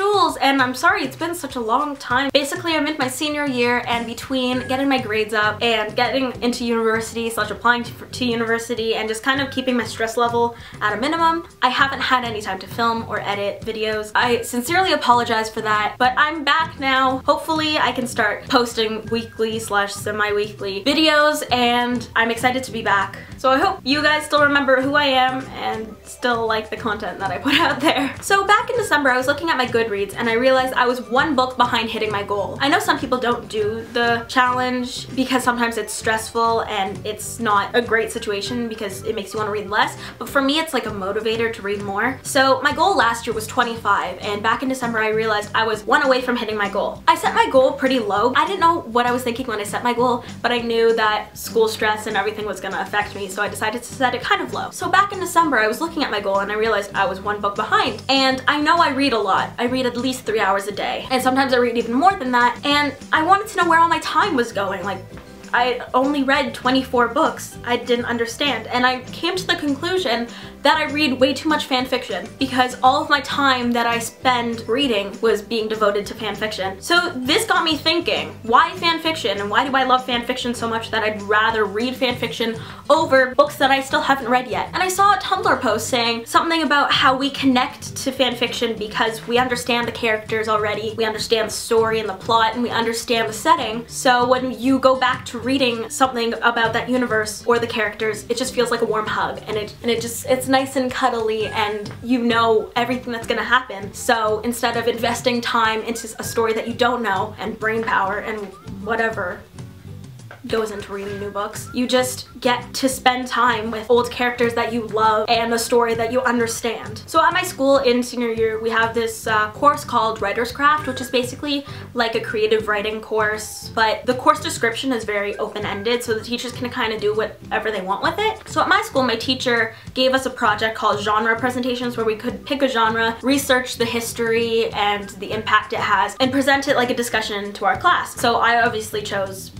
Jules, and I'm sorry it's been such a long time. Basically, I'm in my senior year, and between getting my grades up and getting into university / applying to university and just kind of keeping my stress level at a minimum, I haven't had any time to film or edit videos. I sincerely apologize for that, but I'm back now. Hopefully I can start posting weekly / semi-weekly videos, and I'm excited to be back. So I hope you guys still remember who I am and still like the content that I put out there. So back in December, I was looking at my Goodreads and I realized I was one book behind hitting my goal. I know some people don't do the challenge because sometimes it's stressful and it's not a great situation because it makes you want to read less, but for me it's like a motivator to read more. So my goal last year was 25, and back in December I realized I was one away from hitting my goal. I set my goal pretty low. I didn't know what I was thinking when I set my goal, but I knew that school stress and everything was gonna affect me, so I decided to set it kind of low. So back in December I was looking at my goal and I realized I was one book behind. And I know I read a lot. I read at least 3 hours a day, and sometimes I read even more than that, and I wanted to know where all my time was going. Like, I only read 24 books. I didn't understand, and I came to the conclusion that I read way too much fan fiction because all of my time that I spend reading was being devoted to fan fiction. So this got me thinking, why fan fiction, and why do I love fan fiction so much that I'd rather read fan fiction over books that I still haven't read yet? And I saw a Tumblr post saying something about how we connect to fan fiction because we understand the characters already, we understand the story and the plot, and we understand the setting. So when you go back to reading something about that universe or the characters, it just feels like a warm hug, and it's nice and cuddly, and you know everything that's gonna happen. So instead of investing time into a story that you don't know and brain power and whatever goes into reading new books, you just get to spend time with old characters that you love and the story that you understand. So at my school in senior year, we have this course called Writer's Craft, which is basically like a creative writing course, but the course description is very open-ended, so the teachers can kind of do whatever they want with it. So at my school, my teacher gave us a project called genre presentations, where we could pick a genre, research the history and the impact it has, and present it like a discussion to our class. So I obviously chose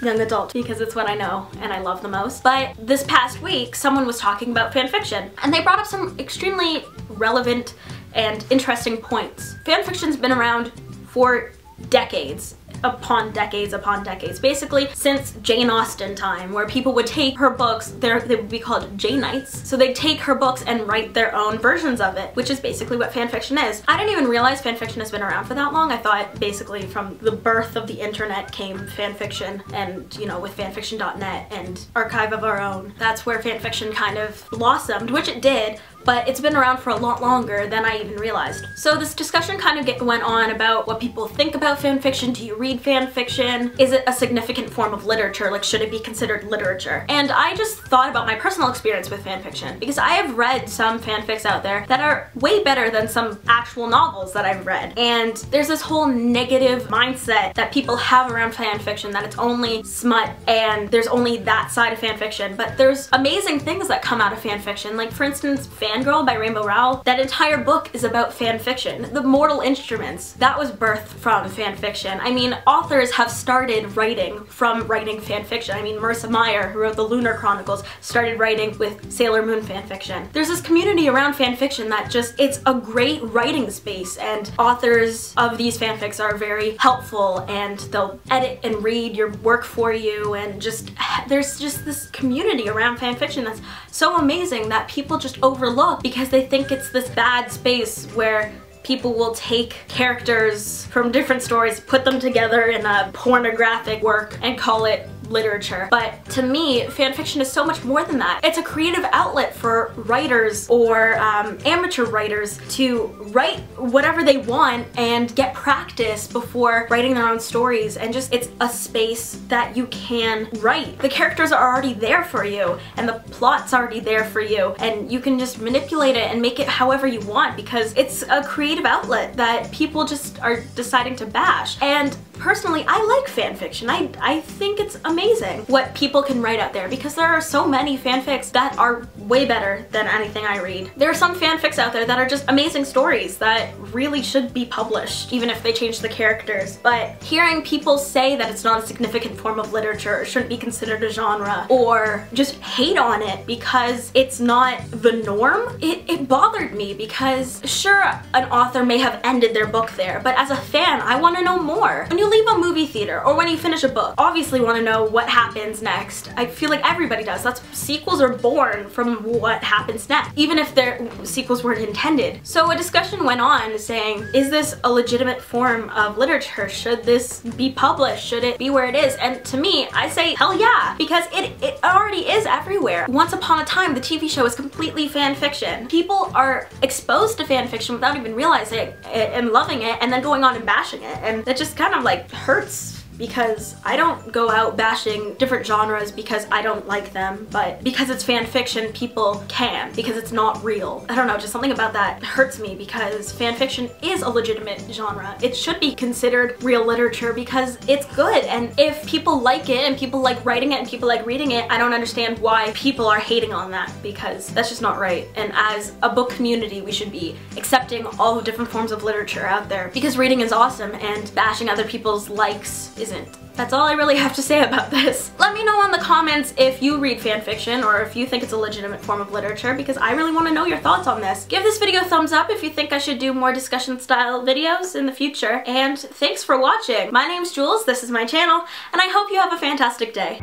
young adult because it's what I know and I love the most. But this past week, someone was talking about fan fiction, and they brought up some extremely relevant and interesting points. Fan fiction's been around for decades upon decades upon decades, basically since Jane Austen time, where people would take her books, they would be called Janeites, so they'd take her books and write their own versions of it, which is basically what fan fiction is. I didn't even realize fan fiction has been around for that long. I thought basically from the birth of the internet came fan fiction, and you know, with fanfiction.net and Archive of Our Own, that's where fan fiction kind of blossomed, which it did, but it's been around for a lot longer than I even realized. So this discussion kind of went on about what people think about fan fiction. Do you read fan fiction? Is it a significant form of literature? Like, should it be considered literature? And I just thought about my personal experience with fan fiction, because I have read some fanfics out there that are way better than some actual novels that I've read. And there's this whole negative mindset that people have around fan fiction, that it's only smut and there's only that side of fan fiction. But there's amazing things that come out of fan fiction. Like, for instance, Fangirl by Rainbow Rowell. That entire book is about fan fiction. The Mortal Instruments, that was birthed from fan fiction. I mean, authors have started writing from writing fan fiction. I mean, Marissa Meyer, who wrote the Lunar Chronicles, started writing with Sailor Moon fan fiction. There's this community around fan fiction that just, it's a great writing space, and authors of these fanfics are very helpful, and they'll edit and read your work for you, and just, there's just this community around fan fiction that's so amazing that people just overlook because they think it's this bad space where people will take characters from different stories, put them together in a pornographic work, and call it literature. But to me, fanfiction is so much more than that. It's a creative outlet for writers or amateur writers to write whatever they want and get practice before writing their own stories, and just, it's a space that you can write. The characters are already there for you, and the plot's already there for you, and you can just manipulate it and make it however you want because it's a creative outlet that people just are deciding to bash. And personally, I like fanfiction. I think it's amazing what people can write out there because there are so many fanfics that are way better than anything I read. There are some fanfics out there that are just amazing stories that really should be published, even if they change the characters. But hearing people say that it's not a significant form of literature, or shouldn't be considered a genre, or just hate on it because it's not the norm, it bothered me because sure, an author may have ended their book there, but as a fan, I want to know more. When you leave a movie theater or when you finish a book, obviously want to know what happens next. I feel like everybody does. Sequels are born from what happens next, even if their sequels weren't intended. So a discussion went on saying, is this a legitimate form of literature? Should this be published? Should it be where it is? And to me, I say hell yeah, because it already is everywhere. Once upon a time, the TV show is completely fan fiction. People are exposed to fan fiction without even realizing it and loving it and then going on and bashing it, and that just kind of like hurts. Because I don't go out bashing different genres because I don't like them, but because it's fan fiction, people can, because it's not real. I don't know, just something about that hurts me because fan fiction is a legitimate genre. It should be considered real literature because it's good, and if people like it and people like writing it and people like reading it, I don't understand why people are hating on that, because that's just not right. And as a book community, we should be accepting all the different forms of literature out there because reading is awesome and bashing other people's likes isn't. That's all I really have to say about this. Let me know in the comments if you read fanfiction or if you think it's a legitimate form of literature, because I really want to know your thoughts on this. Give this video a thumbs up if you think I should do more discussion style videos in the future, and thanks for watching. My name's Jules, this is my channel, and I hope you have a fantastic day.